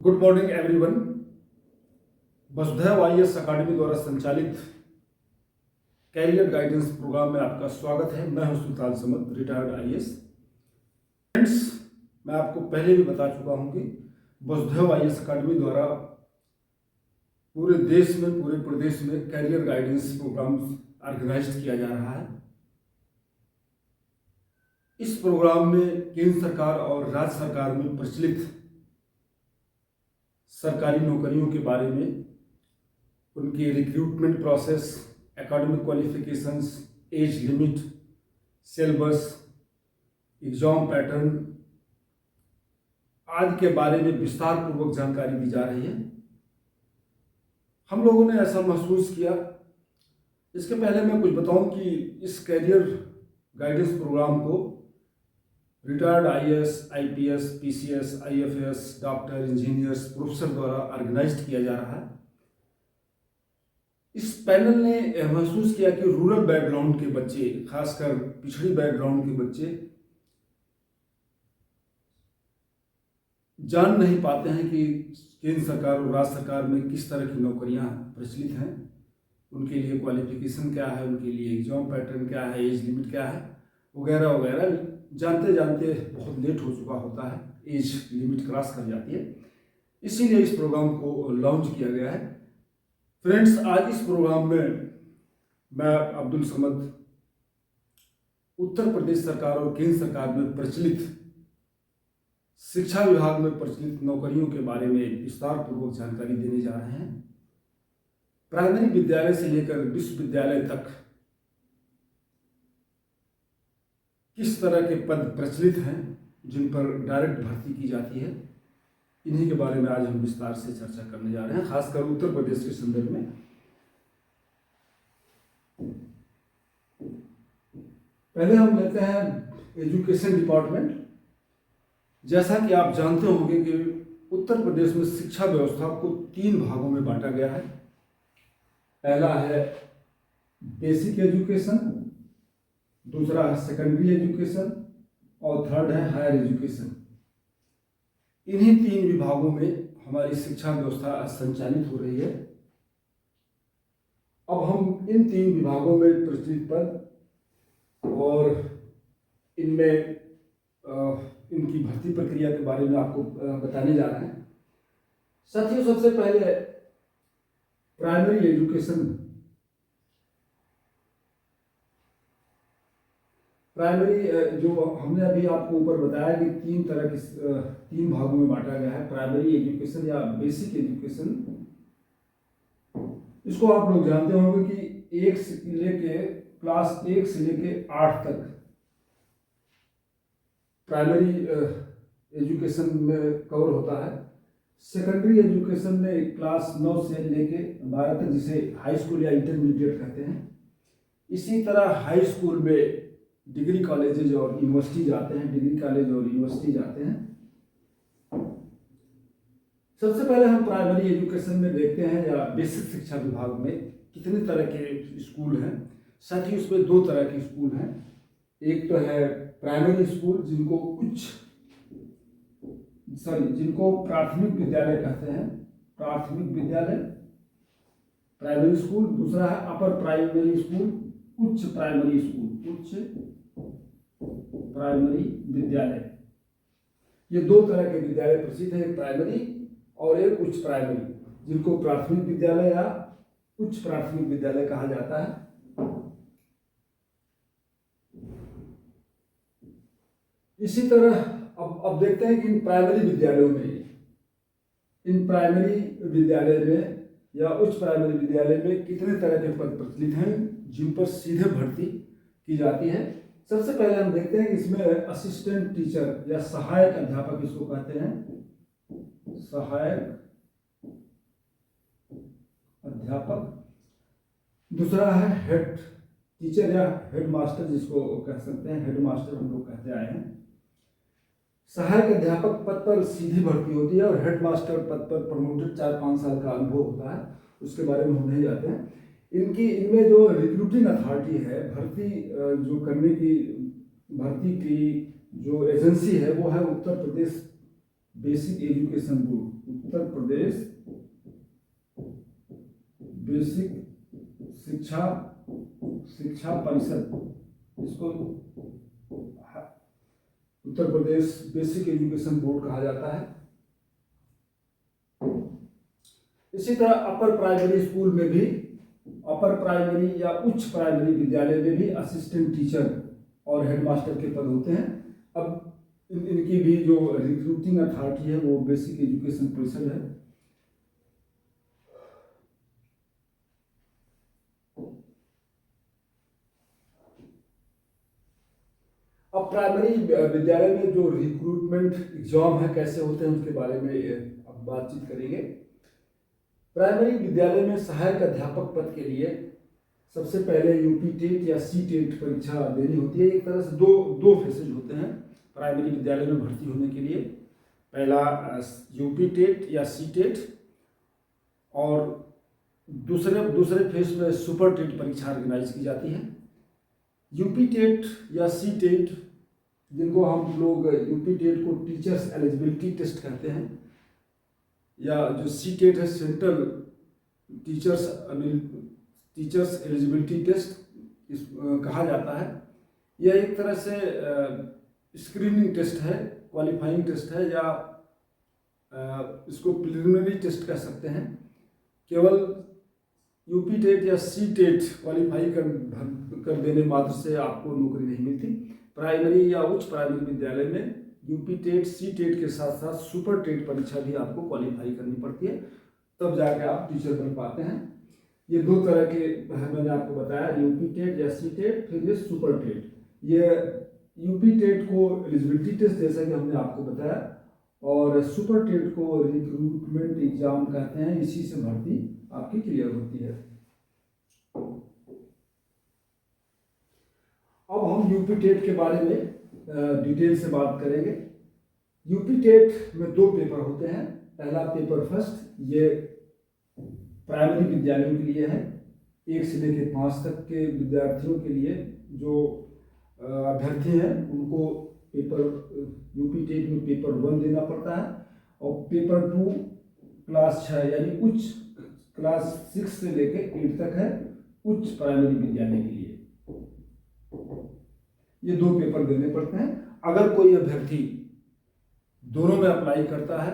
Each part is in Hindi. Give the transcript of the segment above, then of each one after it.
Good morning everyone. वसुधैव आईएएस अकादमी द्वारा संचालित कैरियर गाइडेंस प्रोग्राम में आपका स्वागत है। मैं हूं सुल्तान समद, रिटायर्ड आईएएस। फ्रेंड्स, मैं आपको पहले भी बता चुका हूं कि वसुधैव आईएएस अकादमी द्वारा पूरे देश में, पूरे प्रदेश में कैरियर गाइडेंस प्रोग्राम ऑर्गेनाइज किया जा रहा है। इस प्रोग्राम में केंद्र सरकार और राज्य सरकार में प्रचलित सरकारी नौकरियों के बारे में, उनकी recruitment process, academic qualifications, age limit, syllabus, exam pattern आदि के बारे में विस्तार पूर्वक जानकारी दी जा रही है। हम लोगों ने ऐसा महसूस किया। इसके पहले मैं कुछ बताऊं कि इस कैरियर गाइडेंस प्रोग्राम को retired IAS, IPS, PCS, IFS, doctor, engineers, professor द्वारा ऑर्गेनाइज किया जा रहा है। इस पैनल ने महसूस किया कि रूरल बैकग्राउंड के बच्चे, खासकर पिछड़ी बैकग्राउंड के बच्चे जान नहीं पाते हैं कि केंद्र सरकार और राज्य सरकार में किस तरह की नौकरियां प्रचलित हैं, उनके लिए क्वालिफिकेशन क्या है, उनके लिए एग्जाम पैटर्न क्या है, एज लिमिट क्या है, वगैरह वगैरह। जानते जानते बहुत लेट हो चुका होता है, एज लिमिट क्रॉस कर जाती है। इसीलिए इस प्रोग्राम को लॉन्च किया गया है। फ्रेंड्स, आज इस प्रोग्राम में मैं अब्दुल समद उत्तर प्रदेश सरकार और केंद्र सरकार में प्रचलित शिक्षा विभाग में प्रचलित नौकरियों के बारे में विस्तार पूर्वक जानकारी देने जा रहे हैं। प्राइमरी विद्यालय से लेकर विश्वविद्यालय तक किस तरह के पद प्रचलित हैं जिन पर डायरेक्ट भर्ती की जाती है, इन्हीं के बारे में आज हम विस्तार से चर्चा करने जा रहे हैं, खासकर उत्तर प्रदेश के संदर्भ में। पहले हम लेते हैं एजुकेशन डिपार्टमेंट। जैसा कि आप जानते होंगे कि उत्तर प्रदेश में शिक्षा व्यवस्था को 3 भागों में बांटा गया है। पहला है बेसिक एजुकेशन, दूसरा है सेकेंडरी एजुकेशन और थर्ड है हायर एजुकेशन। इन्हीं 3 विभागों में हमारी शिक्षा व्यवस्था संचालित हो रही है। अब हम इन 3 विभागों में प्रचलित पद और इनमें इनकी भर्ती प्रक्रिया के बारे में आपको बताने जा रहे हैं। साथियों, सबसे पहले प्राइमरी एजुकेशन। प्राइमरी जो हमने अभी आपको ऊपर बताया कि 3 तरह की 3 भागों में बांटा गया है। प्राइमरी एजुकेशन या बेसिक एजुकेशन, इसको आप लोग जानते होंगे कि 1 से लेके क्लास 1 से लेके 8 तक प्राइमरी एजुकेशन में कवर होता है। सेकेंडरी एजुकेशन में क्लास 9 से लेके 12 तक, जिसे हाई स्कूल या इंटरमीडिएट कहते हैं। इसी तरह हाई स्कूल में डिग्री कॉलेजेज और यूनिवर्सिटी जाते हैं, डिग्री कॉलेज और यूनिवर्सिटी जाते हैं। सबसे पहले हम प्राइमरी एजुकेशन में देखते हैं या बेसिक शिक्षा विभाग में कितने तरह के स्कूल हैं। साथ ही उसमें 2 तरह के स्कूल हैं। एक तो है प्राइमरी स्कूल, जिनको प्राथमिक विद्यालय कहते हैं, प्राथमिक विद्यालय प्राइमरी स्कूल। दूसरा है अपर प्राइमरी स्कूल, उच्च प्राइमरी स्कूल, उच्च प्राइमरी विद्यालय। ये 2 तरह के विद्यालय प्रसिद्ध है, एक प्राइमरी और एक उच्च प्राइमरी, जिनको प्राथमिक विद्यालय या उच्च प्राथमिक विद्यालय कहा जाता है। इसी तरह अब देखते हैं कि इन प्राइमरी विद्यालय में या उच्च प्राइमरी विद्यालय में कितने तरह के पद प्रचलित हैं जिन पर सीधे भर्ती की जाती है। सबसे पहले हम देखते हैं कि इसमें असिस्टेंट टीचर या सहायक अध्यापक, इसको कहते हैं सहायक अध्यापक। दूसरा है हेड टीचर या हेड मास्टर, जिसको कह सकते हैं हेड मास्टर हम लोग कहते आए हैं। सहायक अध्यापक पद पर सीधी भर्ती होती है और हेड मास्टर पद पर प्रमोटेड 4-5 साल का अनुभव होता है, उसके बारे में हम नहीं जाते हैं। इनमें जो रिक्रूटिंग अथॉरिटी है, भर्ती की जो एजेंसी है, वो है उत्तर प्रदेश basic education board. Uttar Pradesh basic शिक्षा परिषद, इसको Uttar Pradesh basic education board कहा जाता है। इसी तरह अपर प्राइमरी स्कूल में भी, अपर प्राइमरी या उच्च प्राइमरी विद्यालय में भी असिस्टेंट टीचर और हेडमास्टर के पद होते हैं। अब इनकी भी जो रिक्रूटिंग अथॉरिटी है वो बेसिक एजुकेशन परिषद है। अब प्राइमरी विद्यालय में जो रिक्रूटमेंट एग्जाम है कैसे होते हैं उसके बारे में अब बातचीत करेंगे। प्राइमरी विद्यालय में सहायक अध्यापक पद के लिए सबसे पहले यूपी टेट या सी टेट परीक्षा देनी होती है। एक तरह से दो फेसेज होते हैं प्राइमरी विद्यालय में भर्ती होने के लिए। पहला यूपी टेट या सी टेट, और दूसरे फेज में सुपर टेट परीक्षा ऑर्गेनाइज की जाती है। यूपी टेट या सी टेट, जिनको हम लोग यूपी टेट को टीचर्स एलिजिबिलिटी टेस्ट कहते हैं, या जो सी टेट है सेंट्रल टीचर्स एलिजिबिलिटी टेस्ट कहा जाता है। यह एक तरह से स्क्रीनिंग टेस्ट है, क्वालिफाइंग टेस्ट है, या इसको प्रिलिमिनरी टेस्ट कह सकते हैं। केवल यूपी टेट या सी टेट क्वालिफाई कर देने मात्र से आपको नौकरी नहीं मिलती। प्राइमरी या उच्च प्राइमरी विद्यालय में यूपी टेट सी टेट के साथ साथ सुपर टेट परीक्षा भी आपको क्वालिफाई करनी पड़ती है, तब जाके आप टीचर बन पाते हैं। ये दो तरह के मैंने आपको बताया, यूपी टेट या सी टेट, फिर ये सुपर टेट। ये यूपी टेट को एलिजिबिलिटी टेस्ट जैसा कि हमने आपको बताया, और सुपर टेट को रिक्रूटमेंट एग्जाम कहते हैं। इसी से भर्ती आपकी क्लियर होती है। अब हम यूपी टेट के बारे में डिटेल से बात करेंगे। यूपी टेट में दो पेपर होते हैं। पहला पेपर फर्स्ट, ये प्राइमरी विद्यालयों के लिए है, 1 से लेकर 5 तक के विद्यार्थियों के लिए। जो अभ्यर्थी हैं उनको पेपर यूपी टेट में पेपर 1 देना पड़ता है, और पेपर 2 क्लास 6 यानी उच्च क्लास 6 से लेकर 8 तक है उच्च प्राइमरी विद्यालय के लिए। ये 2 पेपर देने पड़ते हैं। अगर कोई अभ्यर्थी दोनों में अप्लाई करता है,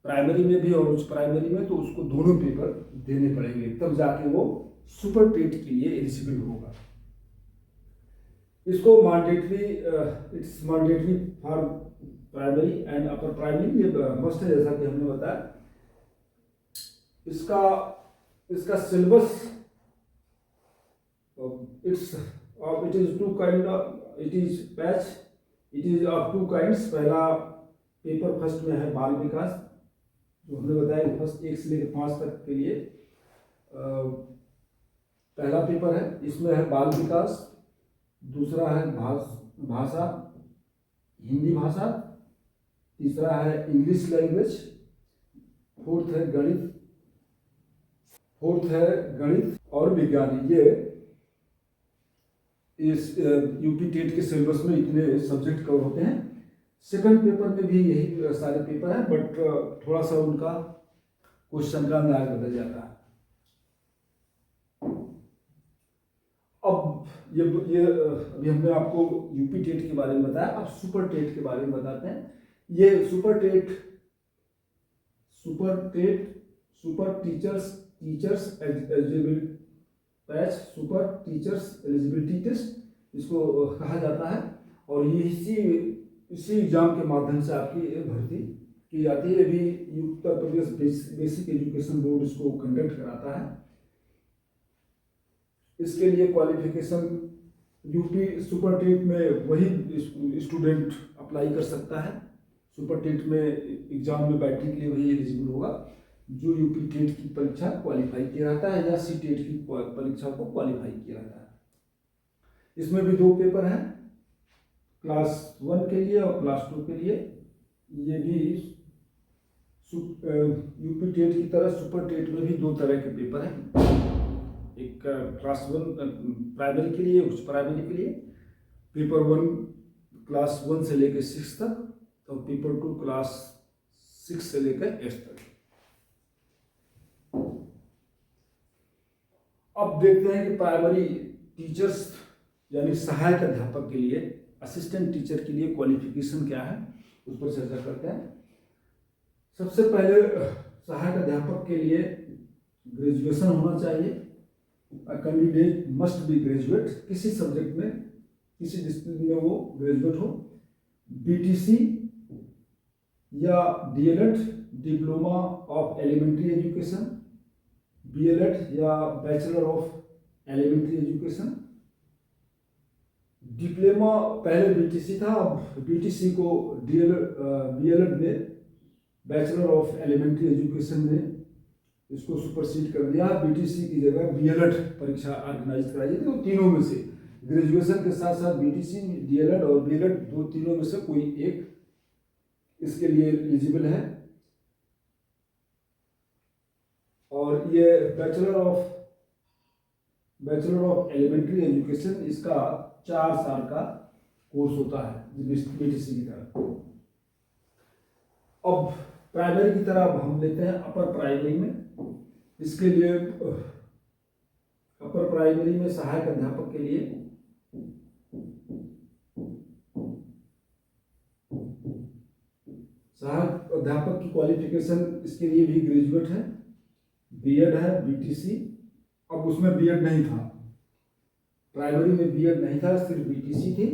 प्राइमरी में भी और उच्च प्राइमरी में, तो उसको दोनों पेपर देने पड़ेंगे, तब जाके वो सुपर टेट के लिए एलिजिबल होगा। इसको it's mandatory for primary and upper primary, ये मस्ट है जैसा कि हमने बताया। इसका syllabus it is of 2 kinds. पहला पेपर फर्स्ट में है बाल विकास, जो हमने बताया फर्स्ट 1 से लेकर 5 तक के लिए पहला पेपर है। इसमें है बाल विकास, दूसरा है भाषा, हिंदी भाषा, तीसरा है इंग्लिश लैंग्वेज, फोर्थ है गणित और विज्ञान। ये इस यूपी टेट के सिलेबस में इतने सब्जेक्ट कवर होते हैं। सेकंड पेपर में भी यही सारे पेपर हैं, बट थोड़ा सा उनका क्वेश्चन का अंदाज बदल जाता है। अब ये अभी हमने आपको यूपी टेट के बारे में बताया, अब सुपर टेट के बारे में बताते हैं। ये सुपर टीचर्स एलिजिबिलिटी टेस्ट इसको कहा जाता है, और ये इसी एग्जाम के माध्यम से आपकी भर्ती की जाती है। ये भी Uttar Pradesh basic education board इसको कंडक्ट कराता है। इसके लिए क्वालिफिकेशन यूपी सुपर टेट में वही स्टूडेंट अप्लाई कर सकता है। सुपर टेट में एग्जाम में बैठने के लिए वही एलिजिबल होगा जो यूपी टेट की परीक्षा क्वालिफाई किया रहता है या सी टेट की परीक्षा को क्वालिफाई किया रहता है। इसमें भी 2 पेपर हैं, क्लास 1 के लिए और क्लास 2 के लिए। ये भी यूपी टेट की तरह सुपर टेट में भी 2 तरह के पेपर हैं, एक क्लास 1 प्राइमरी के लिए, उच्च प्राइमरी के लिए। पेपर 1 क्लास 1 से लेकर 6 तक, और पेपर 2 क्लास 6 से लेकर 8 तक। अब देखते हैं कि प्राइमरी टीचर्स यानी सहायक अध्यापक के लिए, असिस्टेंट टीचर के लिए क्वालिफिकेशन क्या है, उस पर चर्चा करते हैं। सबसे पहले सहायक अध्यापक के लिए ग्रेजुएशन होना चाहिए। कैंडिडेट मस्ट बी ग्रेजुएट, किसी सब्जेक्ट में, किसी डिसिप्लिन में वो ग्रेजुएट हो। बीटीसी या DElEd, diploma of elementary education, BElEd या bachelor of elementary education. Diploma पहले बीटीसी था, अब बीटीसी को बीएलएड में, बैचलर ऑफ एलिमेंट्री एजुकेशन ने इसको सुपरसीड कर दिया। बीटीसी की जगह बीएलएड परीक्षा ऑर्गेनाइज कराई जाती है। तो तीनों में से ग्रेजुएशन के साथ साथ बीटीसी, डीएलएड और बीएलएड, दो तीनों में से कोई एक इसके लिए एलिजिबल है। और ये बैचलर ऑफ एलिमेंट्री एजुकेशन, इसका 4 साल का कोर्स होता है बीटीसी की तरह। अब प्राइमरी की तरह हम लेते हैं अपर प्राइमरी में। इसके लिए अपर प्राइमरी में सहायक अध्यापक के लिए सहायक अध्यापक की क्वालिफिकेशन इसके लिए भी ग्रेजुएट है, बीएड है, बीटीसी। अब उसमें बीएड नहीं था, प्राइमरी में बीएड नहीं था, सिर्फ बीटीसी थी।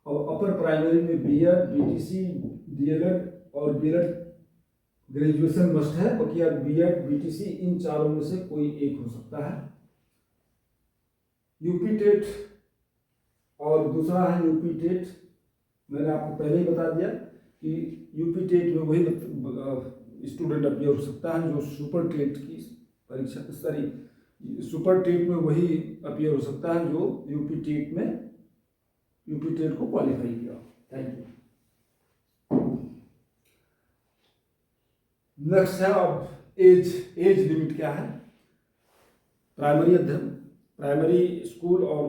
और अपर प्राइमरी में बीएड, बीटीसी, डीएलएड और बीएड ग्रेजुएशन मस्ट है। बाकी अब बीएड, बीटीसी, इन चारों में से कोई एक हो सकता है। यूपी टेट और दूसरा है यूपी टेट। मैंने आपको पहले ही बता दिया कि यूपी टेट में वही स्टूडेंट अपियर हो सकता है जो सुपर टेट की परीक्षा, सुपर टेट में वही अपियर हो सकता है जो यूपी टेट को क्वालिफाई किया। Thank you. नेक्स्ट है अब एज लिमिट क्या है। प्राइमरी स्कूल और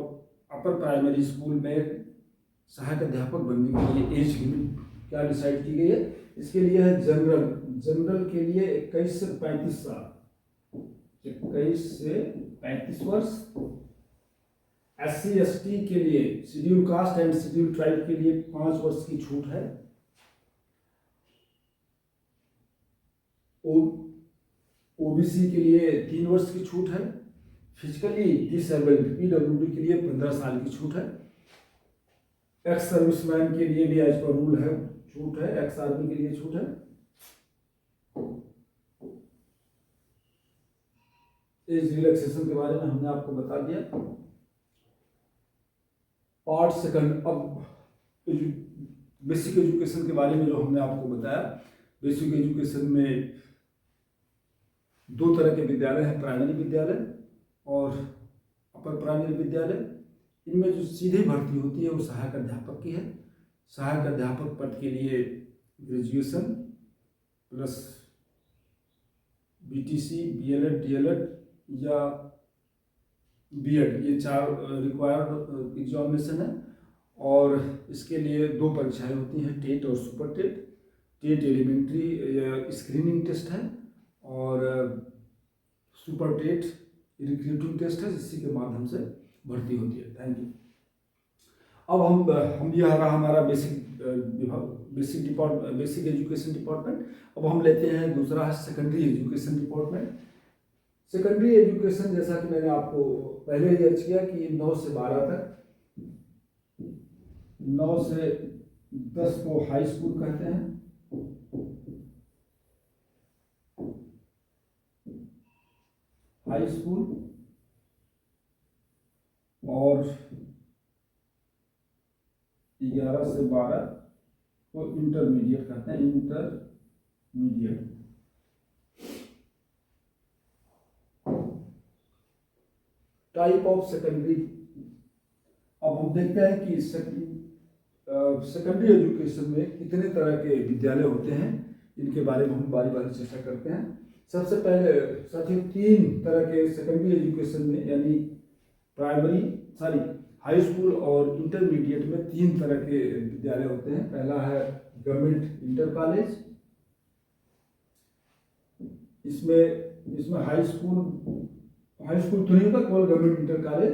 अपर प्राइमरी स्कूल में सहायक अध्यापक बनने के लिए एज लिमिट क्या डिसाइड की गई है। इसके लिए है जनरल के लिए 21 से 35 साल, 21 से 35 वर्ष। SC ST के लिए, schedule caste and schedule tribe के लिए 5 वर्ष की छूट है। ओबीसी के लिए 3 वर्ष की छूट है। फिजिकली डिसेबल्ड PWD के लिए 15 साल की छूट है। एक्स सर्विसमैन के लिए भी एज पर रूल है, छूट है। एक्स आर्मी के लिए छूट है। एज रिलैक्सेशन के बारे में हमने आपको बता दिया। पार्ट सेकंड, अब बेसिक एजुकेशन के बारे में जो हमने आपको बताया। बेसिक एजुकेशन में 2 तरह के विद्यालय हैं, प्राइमरी विद्यालय और अपर प्राइमरी विद्यालय। इनमें जो सीधे भर्ती होती है वो सहायक अध्यापक की है। सहायक अध्यापक पद के लिए graduation plus BTC, B.El.Ed, DElEd या बीएड, ये 4 रिक्वायर्ड एग्जामिनेशन है। और इसके लिए 2 परीक्षाएं होती हैं, टेट और super TET. TET elementary screening test है और सुपर टेट रिक्रूटिंग टेस्ट है, जिसके के माध्यम से भर्ती होती है। Thank you. अब हम यह रहा हमारा बेसिक एजुकेशन डिपार्टमेंट। अब हम लेते हैं दूसरा है secondary education department. Secondary education, जैसा कि मैंने आपको पहले ही अर्ज किया कि 9 से 12 तक, 9 से 10 को हाई स्कूल कहते हैं। हाई स्कूल और 11 से 12 को इंटरमीडिएट कहते हैं। Intermediate type of secondary. अब हम देखते हैं कि सेकेंडरी एजुकेशन में कितने तरह के विद्यालय होते हैं, इनके बारे में हम बारी बारी चर्चा करते हैं। सबसे पहले साथियों 3 तरह के सेकेंडरी एजुकेशन में, यानी हाई स्कूल और इंटरमीडिएट में 3 तरह के विद्यालय होते हैं। पहला है गवर्नमेंट इंटर कॉलेज, इसमें हाई स्कूल तो नहीं होता, केवल गवर्नमेंट इंटर कॉलेज,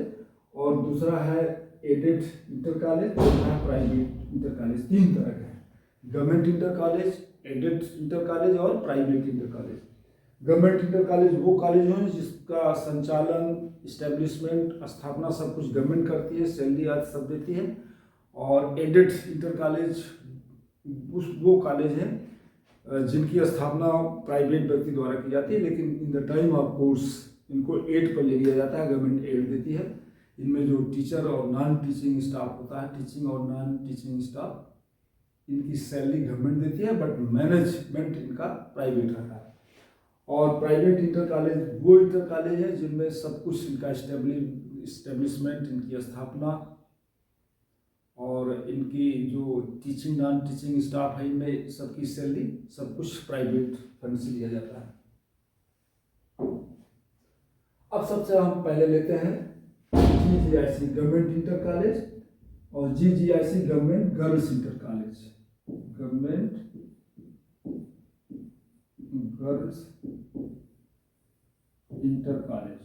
और दूसरा है एडेड इंटर कॉलेज और प्राइवेट इंटर कॉलेज। 3 तरह के हैं, government inter college, aided inter college और private inter college. Government inter college वो कॉलेज हैं जिसका संचालन, इस्टेब्लिशमेंट, स्थापना सब कुछ गवर्नमेंट करती है, सैलरी आदि सब देती है। और एडेड इंटर कॉलेज वो कॉलेज हैं जिनकी स्थापना प्राइवेट व्यक्ति द्वारा की जाती है, लेकिन in the time of course इनको एड पर ले लिया जाता है, गवर्नमेंट एड देती है। इनमें जो टीचर और नॉन टीचिंग स्टाफ होता है, टीचिंग और नॉन टीचिंग स्टाफ, इनकी सैलरी गवर्नमेंट देती है, बट मैनेजमेंट इनका प्राइवेट रहता है। और प्राइवेट इंटर कॉलेज वो इंटर कॉलेज है जिनमें सब कुछ इनका इस्टेब्लिशमेंट, इनकी स्थापना और इनकी जो टीचिंग नॉन टीचिंग स्टाफ है, इनमें सबकी सैलरी सब कुछ प्राइवेट फंड से लिया जाता है। अब सबसे हम पहले लेते हैं GGIC गवर्नमेंट इंटर कॉलेज और GGIC government girls inter college. Government girls inter college,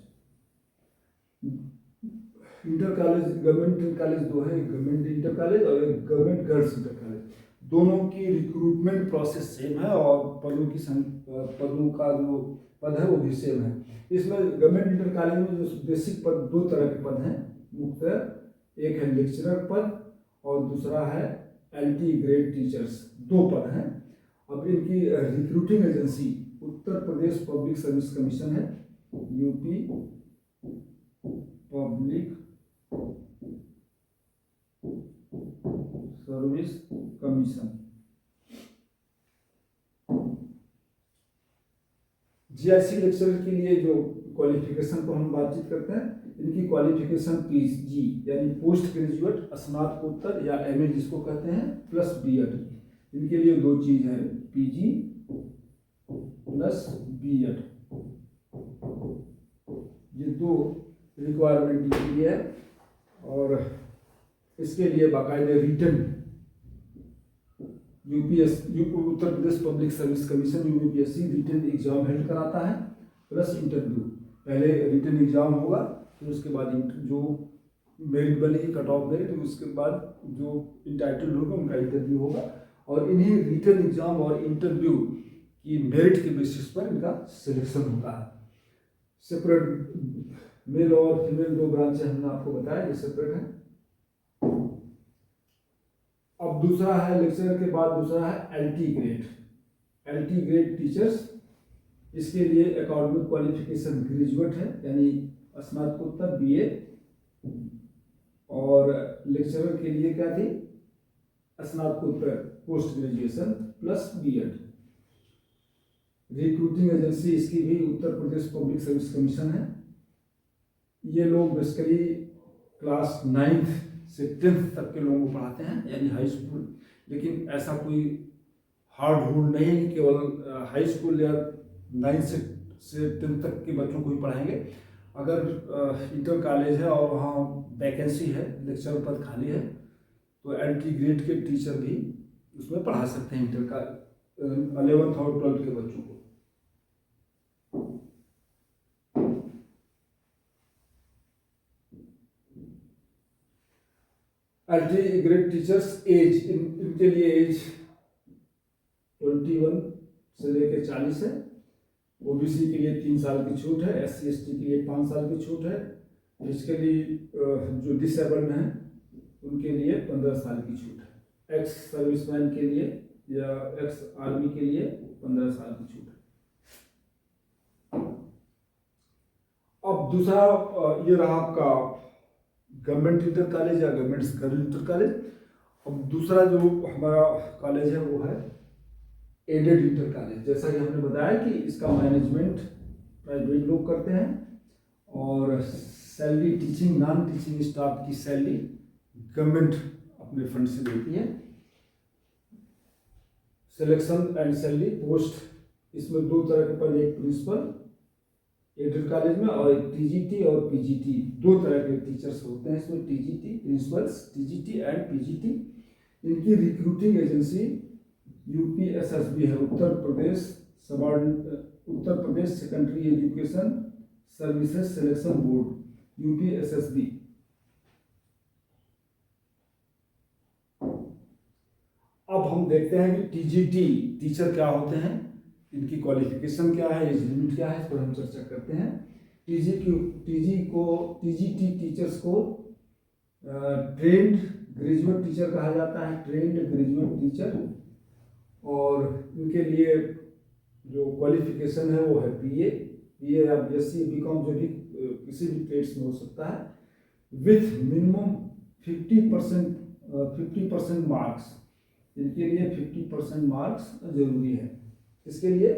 government inter college दो है, गवर्नमेंट इंटर कॉलेज और एक गवर्नमेंट गर्ल्स इंटर कॉलेज। दोनों की रिक्रूटमेंट प्रोसेस सेम है और पदों का जो पद है वो भी सेम है। इसमें गवर्नमेंट इंटर कॉलेज में जो बेसिक पद 2 तरह के पद हैं मुख्य, एक है लेक्चरर पद और दूसरा है LT ग्रेड टीचर्स, 2 पद हैं। अब इनकी रिक्रूटिंग एजेंसी उत्तर प्रदेश पब्लिक सर्विस कमीशन है, UP public service commission. GIC lecturer के लिए जो क्वालिफिकेशन को हम बातचीत करते हैं, इनकी क्वालिफिकेशन PG यानी पोस्ट ग्रेजुएट, स्नातकोत्तर या MA जिसको कहते हैं, प्लस BEd। इनके लिए 2 चीज है, PG प्लस BEd, ये 2 रिक्वायरमेंट के लिए है। और इसके लिए बाकायदे written Uttar Pradesh public service commission UPSC written exam held कराता है, प्लस इंटरव्यू। पहले रिटन एग्जाम होगा, फिर उसके बाद जो मेरिट बनेगी, कट ऑफ मेरिट, उसके बाद जो इंटाइटल्ड होगा उनका इंटरव्यू होगा। और इन्हीं रिटन एग्जाम और इंटरव्यू की मेरिट के बेसिस पर इनका सिलेक्शन होता है। सेपरेट मेल और फीमेल 2 ब्रांचें हमने आपको बताया, ये सेपरेट है। अब दूसरा है लेक्चरर के बाद दूसरा है LT ग्रेड टीचर्स। इसके लिए एकेडमिक क्वालिफिकेशन ग्रेजुएट है यानी स्नातकोत्तर BA, और लेक्चरर के लिए क्या थी, स्नातकोत्तर post graduation plus BEd। Recruiting agency इसकी भी उत्तर प्रदेश पब्लिक सर्विस कमीशन है। ये लोग बेसिकली क्लास 9th से 10th तक के लोगों को पढ़ाते हैं, यानी हाई स्कूल। लेकिन ऐसा कोई हार्ड रूल नहीं है कि केवल हाई स्कूल या 9th से 10th तक के बच्चों को ही पढ़ाएंगे। अगर इंटर कॉलेज है और वहाँ वैकेंसी है, लेक्चर पद खाली है, तो LT ग्रेड के टीचर भी उसमें पढ़ा सकते हैं इंटर का 11th और 12th के बच्चों को। LT ग्रेड टीचर्स एज, इनके लिए एज 21 से लेकर 40 है। OBC के लिए 3 साल की छूट है, SC ST के लिए 5 साल की छूट है। फिजिकली जो डिसेबल्ड हैं उनके लिए 15 साल की छूट है। एक्स सर्विसमैन के लिए या एक्स आर्मी के लिए 15 साल की छूट है। अब दूसरा ये रहा आपका गवर्नमेंट इंटर कॉलेज या गवर्नमेंट गर्ल इंटर कॉलेज। अब दूसरा जो हमारा कॉलेज है वो है एडेड इंटर कॉलेज। जैसा कि हमने बताया कि इसका मैनेजमेंट प्राइवेट लोग करते हैं और salary teaching non teaching staff की सैलरी गवर्नमेंट अपने फंड से देती है। सिलेक्शन एंड सैलरी पोस्ट, इसमें 2 तरह के पद, एक प्रिंसिपल एडेड कॉलेज में और एक TGT और PGT, 2 तरह के टीचर्स होते हैं इसमें, TGT principals, TGT and PGT। इनकी रिक्रूटिंग एजेंसी UPSSB है, Uttar Pradesh Uttar Pradesh secondary education services selection board UPSSB. अब हम देखते हैं कि टीजीटी टीचर क्या होते हैं, इनकी क्वालिफिकेशन क्या है, एज लिमिट क्या है, इस पर हम चर्चा करते हैं। टीजीटी टीचर्स को ट्रेंड ग्रेजुएट टीचर कहा जाता है, ट्रेंड ग्रेजुएट टीचर। और इनके लिए जो क्वालिफिकेशन है वो है बीए या बीएससी बीकॉम, जो भी किसी भी ट्रेड्स में हो सकता है, विथ मिनिमम 50% मार्क्स। इनके लिए 50% मार्क्स जरूरी है। इसके लिए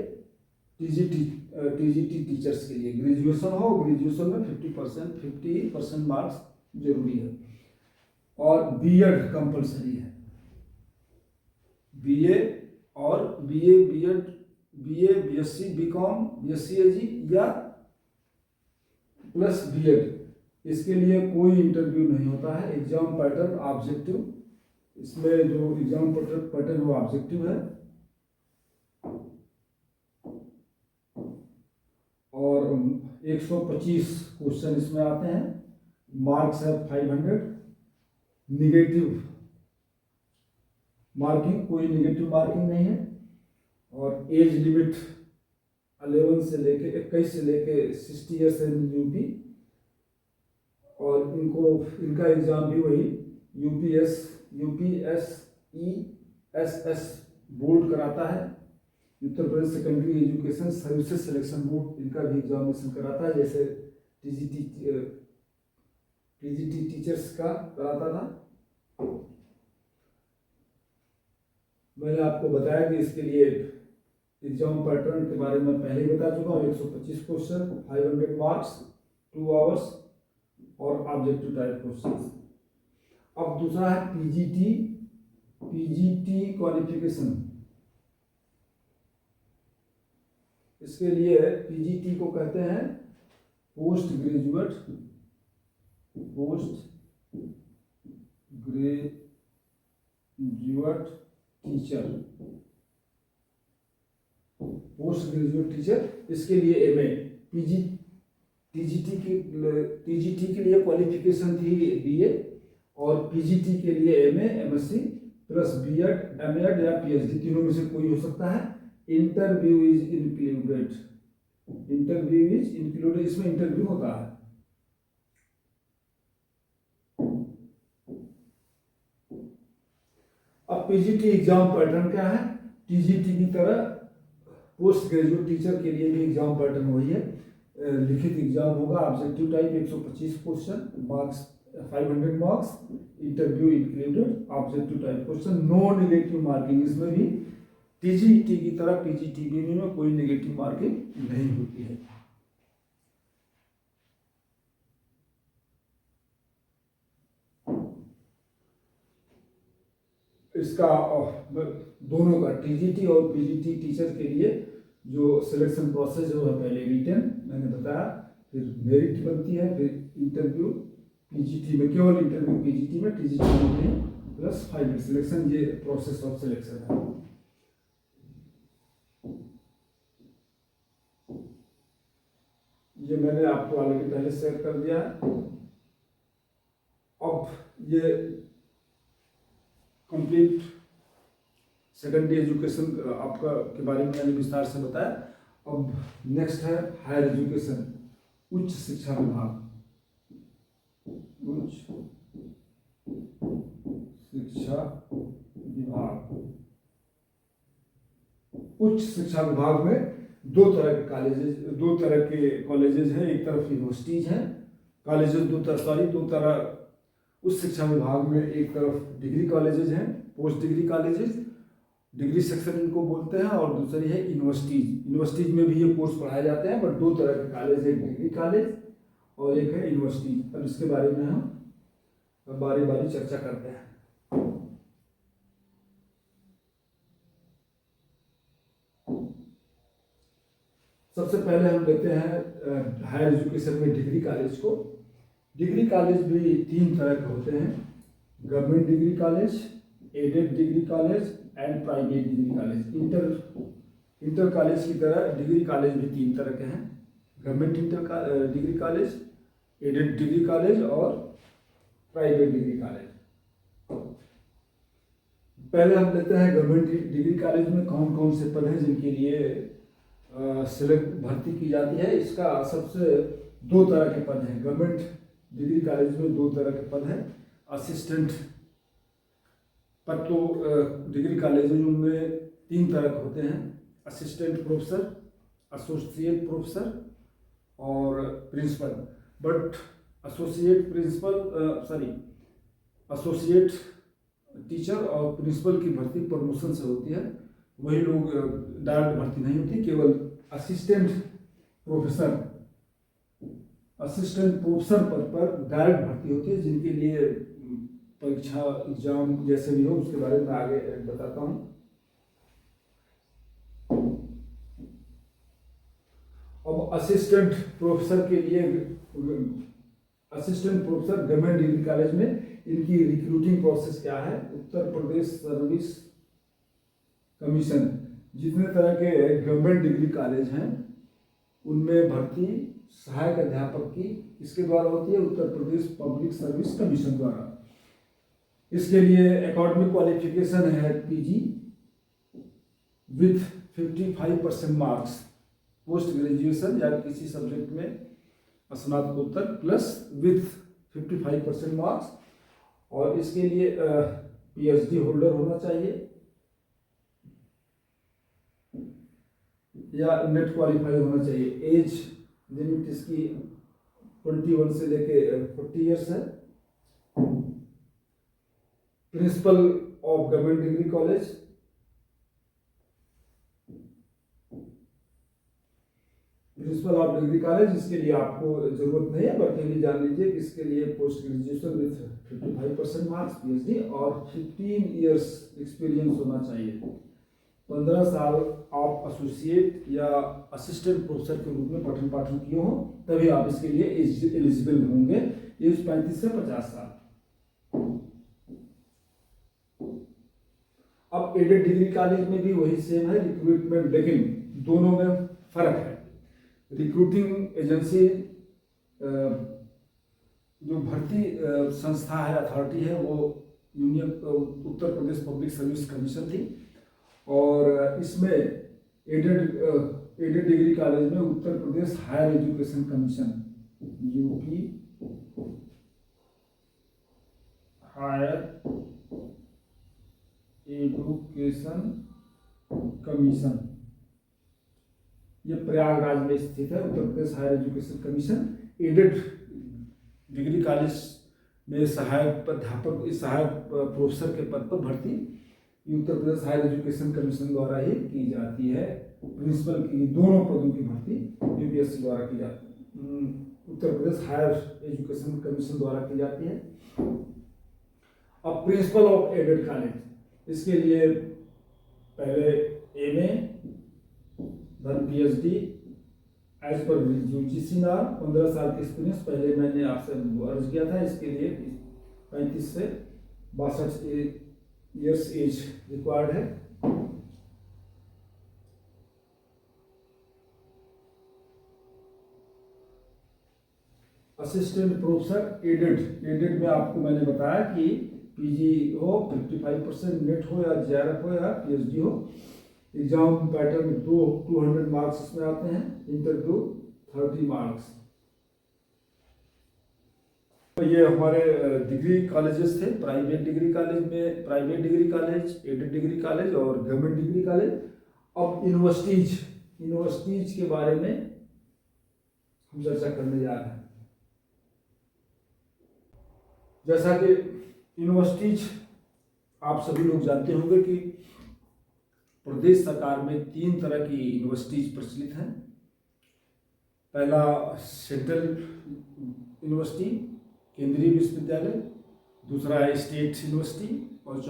टीजीटी टीचर्स के लिए ग्रेजुएशन हो, ग्रेजुएशन में 50% मार्क्स जरूरी है। और बीएड कंपलसरी है। बीए और बीए बीएससी बीकॉम बीएससी एजी या प्लस बीएड, इसके लिए कोई इंटरव्यू नहीं होता है। एग्जाम पैटर्न ऑब्जेक्टिव, इसमें जो एग्जाम पैटर्न वो ऑब्जेक्टिव है। और 125 क्वेश्चन इसमें आते हैं। मार्क्स है 500। निगेटिव मार्किंग, कोई निगेटिव मार्किंग नहीं है। और एज लिमिट 21 से लेके 60 ईयर्स इन यूपी। और इनका एग्जाम भी वही यूपीएसईएसएस बोर्ड कराता है। Uttar Pradesh secondary education services selection board इनका भी एग्जामिनेशन कराता है, जैसे टीजीटी टीचर्स का कराता था। मैंने आपको बताया कि इसके लिए एग्जाम पैटर्न के बारे में पहले ही बता चुका हूँ। 125 क्वेश्चन, 500 मार्क्स, 2 आवर्स और ऑब्जेक्टिव टाइप क्वेश्चन। अब दूसरा है पीजीटी क्वालिफिकेशन। इसके लिए पीजीटी को कहते हैं post graduate teacher. Post graduate teacher, इसके लिए एमए। टीजीटी के लिए क्वालिफिकेशन थी बीए, और पीजीटी के लिए MA MSc plus BEd MEd या पीएचडी, तीनों में से कोई हो सकता है। इंटरव्यू इज इंक्लूडेड, इसमें इंटरव्यू होता है। अब पीजीटी एग्जाम पैटर्न क्या है? टीजीटी की तरह पोस्ट ग्रेजुएट टीचर के लिए भी एग्जाम पैटर्न वही है। लिखित एग्जाम होगा, objective type 125 question, marks 500 marks, interview included, objective type question, no negative marking. इसमें भी टीजीटी की तरह पीजीटीबी में कोई नेगेटिव मार्किंग नहीं होती है। इसका दोनों का टीजीटी और पीजीटी टीचर के लिए जो सिलेक्शन प्रोसेस है वो है पहले रिटन, मैंने बताया, फिर मेरिट बनती है, फिर इंटरव्यू पीजीटी में, केवल इंटरव्यू पीजीटी में, टीजीटी में प्लस फाइनल सिलेक्शन। ये प्रोसेस ऑफ सिलेक्शन है। ये मैंने आपको ऑलरेडी पहले शेयर कर दिया है। अब ये कंप्लीट सेकेंडरी एजुकेशन आपका के बारे में मैंने विस्तार से बताया। अब नेक्स्ट है हायर एजुकेशन, उच्च शिक्षा विभाग। उच्च शिक्षा विभाग, उच्च शिक्षा विभाग में दो तरह के कॉलेजेस हैं। एक तरफ यूनिवर्सिटीज हैं, कॉलेजेस दो तरह उच्च शिक्षा विभाग में। एक तरफ डिग्री कॉलेजेस हैं, post degree colleges, degree section इनको बोलते हैं, और दूसरी है यूनिवर्सिटीज। यूनिवर्सिटीज में भी ये कोर्स पढ़ाए जाते हैं, बट दो तरह के कॉलेज, एक डिग्री कॉलेज और एक है यूनिवर्सिटी। अब इसके बारे में हम बारी बारी चर्चा करते हैं। सबसे पहले हम लेते हैं हायर एजुकेशन में डिग्री कॉलेज को। डिग्री कॉलेज भी तीन तरह के होते हैं: government degree college, aided degree college and private degree college. Inter college की तरह डिग्री कॉलेज भी 3 तरह के हैं, government degree college, aided degree college और प्राइवेट डिग्री कॉलेज। पहले हम लेते हैं गवर्नमेंट डिग्री कॉलेज में कौन कौन से पद हैं जिनके लिए सिलेक्ट भर्ती की जाती है। इसका सबसे 2 तरह के पद हैं। गवर्नमेंट डिग्री कॉलेज में 2 तरह के पद हैं। असिस्टेंट पद तो डिग्री कॉलेज में 3 तरह के होते हैं, असिस्टेंट प्रोफेसर, एसोसिएट प्रोफेसर और प्रिंसिपल। बट एसोसिएट टीचर और प्रिंसिपल की भर्ती प्रमोशन से होती है, वही लोग डायरेक्ट भर्ती नहीं होती। केवल असिस्टेंट प्रोफेसर पद पर डायरेक्ट भर्ती होती है, जिनके लिए परीक्षा एग्जाम जैसे भी हो उसके बारे में आगे बताता हूँ। अब असिस्टेंट प्रोफेसर के लिए, assistant professor government degree college में इनकी रिक्रूटिंग प्रोसेस क्या है। उत्तर प्रदेश सर्विस कमीशन, जितने तरह के गवर्नमेंट डिग्री कॉलेज हैं उनमें भर्ती सहायक अध्यापक की किसके द्वारा होती है, Uttar Pradesh public service commission द्वारा। इसके लिए एकेडमिक क्वालिफिकेशन है PG with 55% marks, post graduation या किसी सब्जेक्ट में स्नातकोत्तर प्लस विथ 55% मार्क्स, और इसके लिए पीएचडी होल्डर होना चाहिए या नेट क्वालिफाई होना चाहिए। एज लिमिट इसकी 21 से लेके 40 ईयर्स है। Principle of government degree college, principle of degree college, इसके लिए आपको जरूरत नहीं है, बट ये भी जान लीजिए कि इसके लिए post graduation with 55% marks PhD और 15 इयर्स एक्सपीरियंस होना चाहिए। 15 साल आप एसोसिएट या असिस्टेंट प्रोफेसर के रूप में पठन पाठन किए हो, तभी आप इसके लिए एलिजिबल होंगे। एज 35 से 50 साल। अब एडेड डिग्री कॉलेज में भी वही सेम है रिक्रूटमेंट, लेकिन दोनों में फर्क है। रिक्रूटिंग एजेंसी जो भर्ती संस्था है, अथॉरिटी है, वो union Uttar Pradesh public service commission थी, और इसमें एडेड डिग्री कॉलेज में Uttar Pradesh higher education commission, UP higher education commission, ये प्रयागराज में स्थित है। Uttar Pradesh higher education commission aided degree college में सहायक अध्यापक, सहायक प्रोफेसर के पद पर भर्ती Uttar Pradesh higher education commission द्वारा ही की जाती है। प्रिंसिपल की दोनों पदों की भर्ती यूपीएससी द्वारा की जाती है, Uttar Pradesh higher education commission द्वारा की जाती है। अब प्रिंसिपल ऑफ एडेड कॉलेज, इसके लिए पहले एमए धन पीएचडी एज पर यूजीसी नाम, 15 साल की एक्सपीरियंस पहले मैंने आपसे अर्ज किया था। इसके लिए 35 से 62 ईयर्स एज रिक्वायर्ड है। असिस्टेंट प्रोफेसर एडेड में आपको मैंने बताया कि पीजी हो, 55% नेट हो या जेआरएफ हो या पीएचडी हो। एग्जाम पैटर्न में 200 मार्क्स इसमें आते हैं, इंटरव्यू 30 मार्क्स। तो ये हमारे डिग्री कॉलेजेस थे। प्राइवेट डिग्री कॉलेज में private degree college, aided degree college और गवर्नमेंट डिग्री कॉलेज। अब यूनिवर्सिटीज के बारे में हम चर्चा करने जा रहे हैं। जैसा कि यूनिवर्सिटीज आप सभी लोग जानते होंगे कि प्रदेश सरकार में 3 तरह की यूनिवर्सिटीज प्रचलित हैं। पहला सेंट्रल यूनिवर्सिटी, केंद्रीय विश्वविद्यालय, दूसरा है स्टेट यूनिवर्सिटी और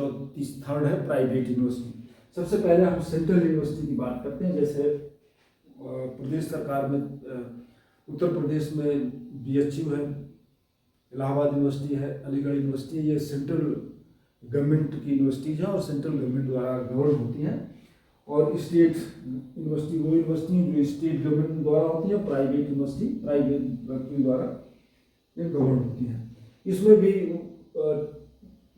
थर्ड है प्राइवेट यूनिवर्सिटी। सबसे पहले हम सेंट्रल यूनिवर्सिटी की बात करते हैं। जैसे प्रदेश सरकार में उत्तर प्रदेश में बीएचयू है, इलाहाबाद यूनिवर्सिटी है, अलीगढ़ यूनिवर्सिटी है। ये सेंट्रल गवर्नमेंट की यूनिवर्सिटीज हैं और सेंट्रल गवर्नमेंट द्वारा गवर्न होती हैं। और स्टेट यूनिवर्सिटी वो यूनिवर्सिटी जो स्टेट गवर्नमेंट द्वारा होती है, प्राइवेट यूनिवर्सिटी प्राइवेट व्यक्तियों द्वारा ये गवर्न होती है। इसमें भी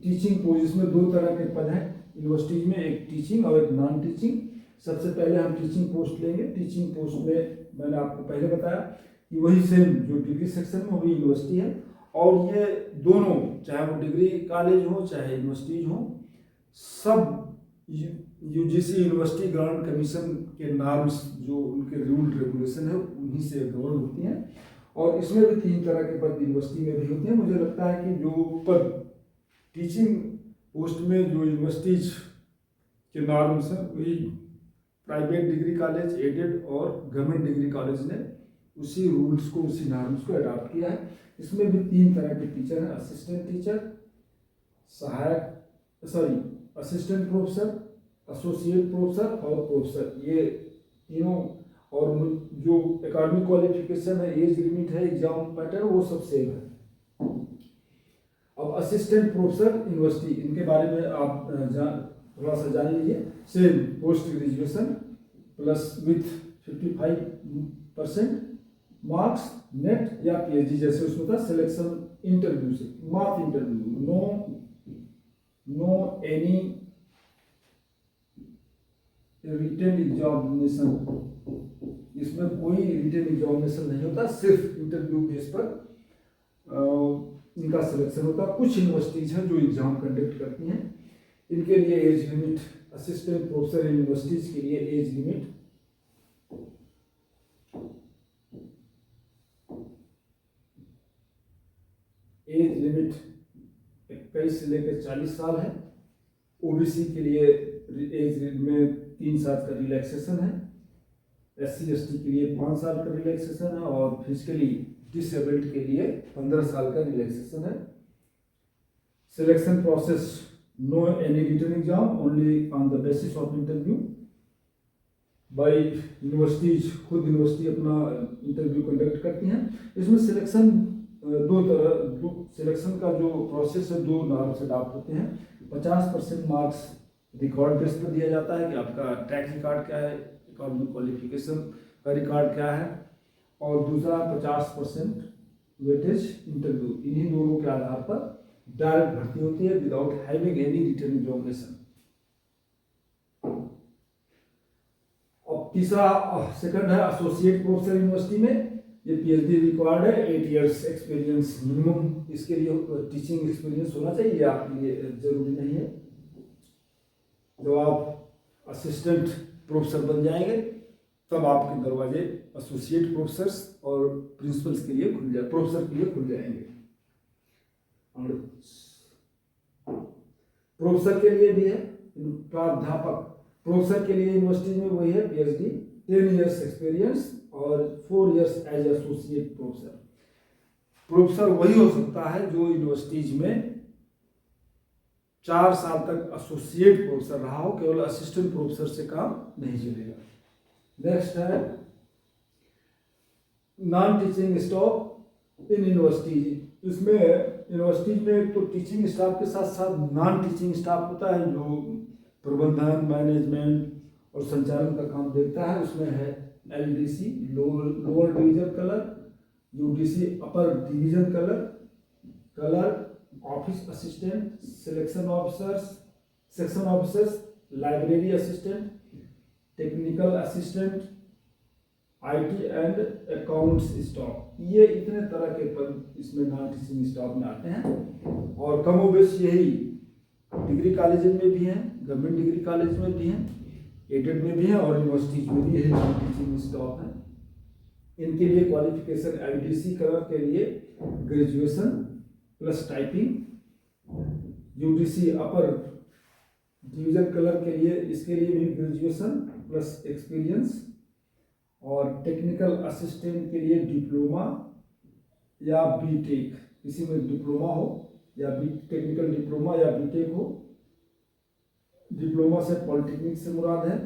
टीचिंग पोस्ट, इसमें दो तरह के पद हैं यूनिवर्सिटीज में, एक टीचिंग और एक नॉन टीचिंग। सबसे पहले हम टीचिंग पोस्ट लेंगे। टीचिंग पोस्ट में मैंने आपको पहले बताया कि वही सेम जो डिग्री सेक्शन में वही यूनिवर्सिटी है, और ये दोनों चाहे वो डिग्री कॉलेज हो चाहे यूनिवर्सिटीज हो, सब यूजीसी यूनिवर्सिटी ग्रांट कमीशन के नॉर्म्स जो उनके रूल रेगुलेशन है उन्हीं से गवर्न होती हैं। और इसमें भी 3 तरह के पद यूनिवर्सिटी में भी होते हैं। मुझे लगता है कि जो पद टीचिंग पोस्ट में जो यूनिवर्सिटीज के नॉर्म्स हैं वही प्राइवेट डिग्री कॉलेज, एडेड और गवर्नमेंट डिग्री कॉलेज ने उसी रूल्स को, उसी नॉर्म्स को अडॉप्ट किया है। इसमें भी 3 तरह के टीचर हैं, assistant teacher, assistant professor, associate professor और प्रोफेसर, ये तीनों। और जो एकेडमिक क्वालिफिकेशन है, एज लिमिट है, एग्जाम पैटर्न, वो सब सेम है। अब असिस्टेंट प्रोफेसर यूनिवर्सिटी, इनके बारे में आप थोड़ा सा जान लीजिए। Same post graduation plus with 55% marks NET या पीएचडी, जैसे उसमें था सिलेक्शन इंटरव्यू से, mark interview, no any written examination, इसमें कोई रिटन एग्जामिनेशन नहीं होता, सिर्फ इंटरव्यू बेस पर इनका सिलेक्शन होता है। कुछ यूनिवर्सिटीज हैं जो एग्जाम कंडक्ट करती हैं, इनके लिए age limit, assistant professor universities के लिए एज लिमिट 21 से लेकर 40 साल है। ओबीसी के लिए एज में 3 साल का रिलैक्सेशन है, SC ST के लिए 5 साल का रिलैक्सेशन है, और फिजिकली डिसेबल्ड के लिए 15 साल का रिलैक्सेशन है। Selection process, no any written exam, only on the basis of interview by universities, खुद यूनिवर्सिटी अपना इंटरव्यू कंडक्ट करती हैं। इसमें सिलेक्शन सिलेक्शन का जो प्रोसेस है 2 नॉर्म से अडॉप्ट होते हैं। 50% मार्क्स रिकॉर्ड बेस पर दिया जाता है कि आपका ट्रैक रिकॉर्ड क्या है, एकेडमिक क्वालिफिकेशन का रिकॉर्ड क्या है, और दूसरा 50% वेटेज इंटरव्यू। इन्हीं दोनों के आधार पर डायरेक्ट भर्ती होती है without having any written examination. और तीसरा सेकंड है एसोसिएट प्रोफेसर यूनिवर्सिटी में, ये पीएचडी रिक्वायर्ड है, 8 इयर्स एक्सपीरियंस मिनिमम इसके लिए टीचिंग एक्सपीरियंस होना चाहिए, ये आपके लिए जरूरी नहीं है। जब आप असिस्टेंट प्रोफेसर बन जाएंगे तब आपके दरवाजे एसोसिएट प्रोफेसर्स और प्रिंसिपल्स के लिए प्रोफेसर के लिए खुल जाएंगे। प्रोफेसर के लिए भी है, प्राध्यापक प्रोफेसर के लिए यूनिवर्सिटी में वही है, पीएचडी 10 इयर्स एक्सपीरियंस और 4 years as associate professor. Professor वही हो सकता है जो यूनिवर्सिटीज में 4 साल तक एसोसिएट प्रोफेसर रहा हो, केवल असिस्टेंट प्रोफेसर से काम नहीं चलेगा। नेक्स्ट है नॉन टीचिंग स्टाफ इन यूनिवर्सिटीज। इसमें यूनिवर्सिटीज में तो टीचिंग स्टाफ के साथ साथ नॉन टीचिंग स्टाफ होता है जो प्रबंधन, मैनेजमेंट और संचालन का काम देखता है। उसमें है LDC lower division colour, UDC upper division colour, office assistant, section officers, library assistant, technical assistant, IT and accounts staff. ये इतने तरह के पद इसमें नॉन टीचिंग स्टाफ में आते हैं, और कमोबेश यही डिग्री कॉलेज में भी हैं, गवर्नमेंट डिग्री कॉलेज में भी हैं, एडेड में भी है, और यूनिवर्सिटीज में भी यही नॉन टीचिंग स्टाफ है। इनके लिए क्वालिफिकेशन LDC कलर के लिए graduation plus typing, UDC upper division colour के लिए इसके लिए भी ग्रेजुएशन प्लस एक्सपीरियंस, और टेक्निकल असिस्टेंट के लिए डिप्लोमा या बीटेक, किसी में डिप्लोमा हो या टेक्निकल डिप्लोमा या बीटेक हो। डिप्लोमा से पॉलिटेक्निक से मुराद है।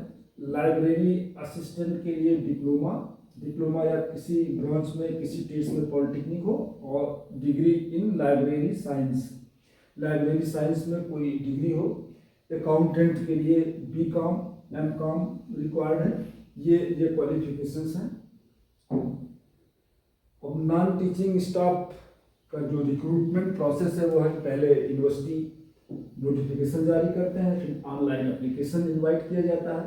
लाइब्रेरी असिस्टेंट के लिए डिप्लोमा या किसी ब्रांच में किसी टेस्ट में पॉलिटेक्निक हो, और डिग्री इन लाइब्रेरी साइंस में कोई डिग्री हो। अकाउंटेंट के लिए BCom MCOM रिक्वायर्ड है। ये क्वालिफिकेशंस हैं। अब नॉन टीचिंग स्टाफ का जो रिक्रूटमेंट प्रोसेस है वो है, पहले यूनिवर्सिटी नोटिफिकेशन जारी करते हैं, फिर ऑनलाइन एप्लीकेशन इनवाइट किया जाता है,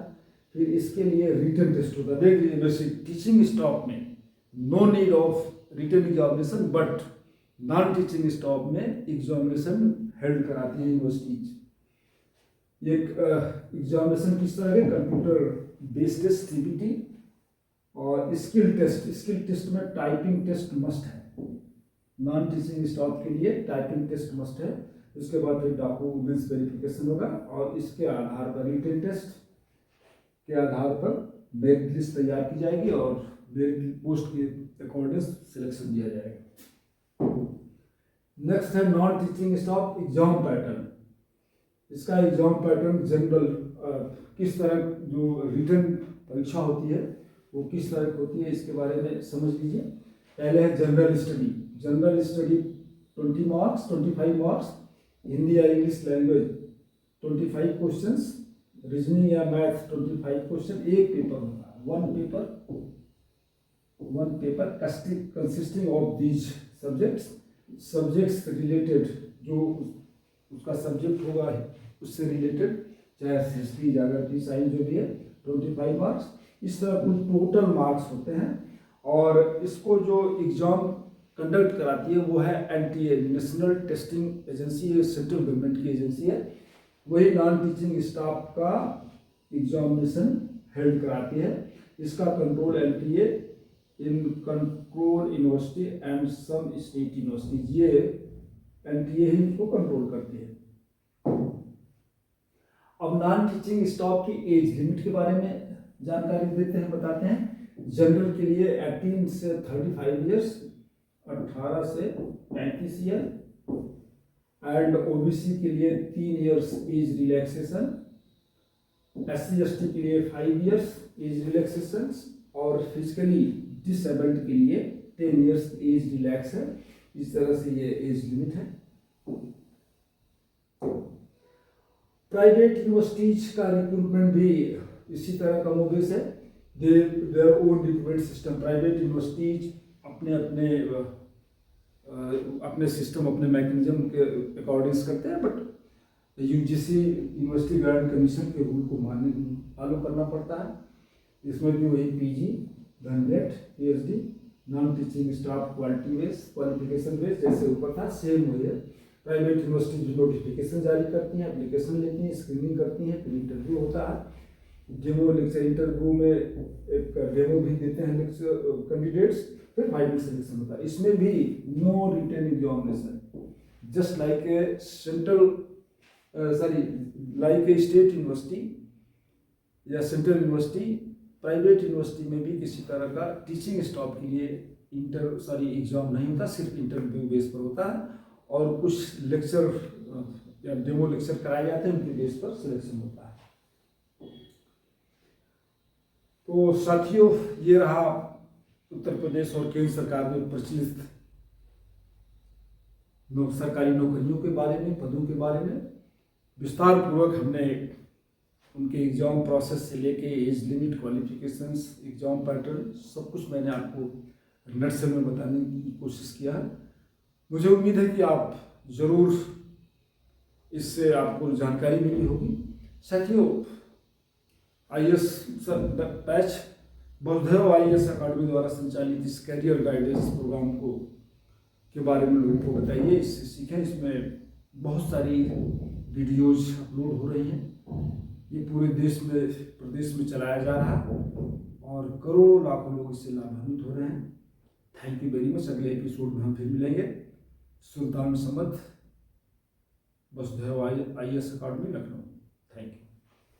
फिर इसके लिए रिटन टेस्ट होता है। देख लीजिए, वैसे टीचिंग स्टाफ में no need of written examination, but non teaching staff में एग्जामिनेशन हेल्ड कराती है यूनिवर्सिटीज। ये एग्जामिनेशन किस तरह के, कंप्यूटर बेस्ड टेस्ट CBT और स्किल टेस्ट में टाइपिंग टेस्ट मस्ट है। नॉन टीचिंग स्टाफ के लिए टाइपिंग टेस्ट मस्ट है। इसके बाद फिर डॉक्यूमेंट्स वेरिफिकेशन होगा और इसके आधार पर रिटन टेस्ट के आधार पर मेरिट लिस्ट तैयार की जाएगी और मेरिट पोस्ट के अकॉर्डिंग सिलेक्शन दिया जाएगा। नेक्स्ट है non teaching staff exam pattern. इसका एग्जाम पैटर्न जनरल किस तरह जो रिटन परीक्षा होती है वो किस तरह की होती है, इसके बारे में समझ लीजिए। पहले है general study 20 marks, 25 marks, Hindi या इंग्लिश लैंग्वेज 25 क्वेश्चंस, रीजनिंग या मैथ 25 क्वेश्चन। एक पेपर होता है, one paper consisting of these subjects related, जो उसका सब्जेक्ट होगा उससे रिलेटेड, चाहे हिस्ट्री, ज्योग्राफी, साइंस जो भी है, 25 मार्क्स। इस तरह कुल टोटल मार्क्स होते हैं। और इसको जो एग्जाम कंडक्ट कराती है वो है NTA, नेशनल टेस्टिंग एजेंसी, ये सेंट्रल गवर्नमेंट की एजेंसी है। वही नॉन टीचिंग स्टाफ का एग्जामिनेशन हेल्ड कराती है। इसका control NTA in control university and some state universities, ये NTA ही इसको कंट्रोल करती है। अब नॉन टीचिंग स्टाफ की एज लिमिट के बारे में जानकारी देते हैं, बताते हैं। जनरल के लिए 18 से 35 ईयर्स, 18 से 35 ईयर, एंड OBC के लिए 3 years age relaxation, SC ST के लिए 5 ईयर्स एज रिलैक्सेशन, और फिजिकली डिसेबल्ड के लिए 10 ईयर्स एज रिलैक्स है। इस तरह से ये एज लिमिट है। प्राइवेट यूनिवर्सिटीज का रिक्रूटमेंट भी इसी तरह का मोबिस है। Their own recruitment system. Private universities अपने सिस्टम, अपने मैकेनिज्म के अकॉर्डिंग करते हैं, but UGC university guidance commission के रूल को फॉलो करना पड़ता है। इसमें भी वही PG, then NET, PhD, non teaching staff qualification base जैसे ऊपर था, सेम वही है। प्राइवेट यूनिवर्सिटी जो नोटिफिकेशन जारी करती हैं, एप्लीकेशन लेती हैं, स्क्रीनिंग करती हैं, फिर इंटरव्यू होता है। डेमो लेक्चर इंटरव्यू में एक डेमो भी देते हैं लेक्चर कैंडिडेट्स, फिर फाइनल सिलेक्शन होता है। इसमें भी no written examination, just like a state university या सेंट्रल यूनिवर्सिटी। प्राइवेट यूनिवर्सिटी में भी किसी तरह का टीचिंग स्टाफ के लिए एग्जाम नहीं होता, सिर्फ इंटरव्यू बेस पर होता है और कुछ लेक्चर या डेमो लेक्चर कराए जाते हैं, उनके बेस पर सिलेक्शन होता है। तो साथियों, ये रहा उत्तर प्रदेश और केंद्र सरकार में प्रचलित सरकारी नौकरियों के बारे में, पदों के बारे में विस्तार पूर्वक हमने उनके एग्जाम प्रोसेस से लेके age limit, qualifications, exam pattern, सब कुछ मैंने आपको नटशेल में बताने की कोशिश किया है। मुझे उम्मीद है कि आप ज़रूर इससे आपको जानकारी मिली होगी। साथियों, IAS बैच बौद्धदेव IAS अकादमी द्वारा संचालित इस करियर गाइडेंस प्रोग्राम के बारे में लोगों को बताइए, इससे सीखें। इसमें बहुत सारी वीडियोज अपलोड हो रही हैं। ये पूरे प्रदेश में चलाया जा रहा है और करोड़ों लाखों लोग इससे लाभान्वित हो रहे हैं। Thank you very much. अगले एपिसोड में हम फिर मिलेंगे। Sultan Samad, Bauddhadev IAS academy, Lucknow. Thank you.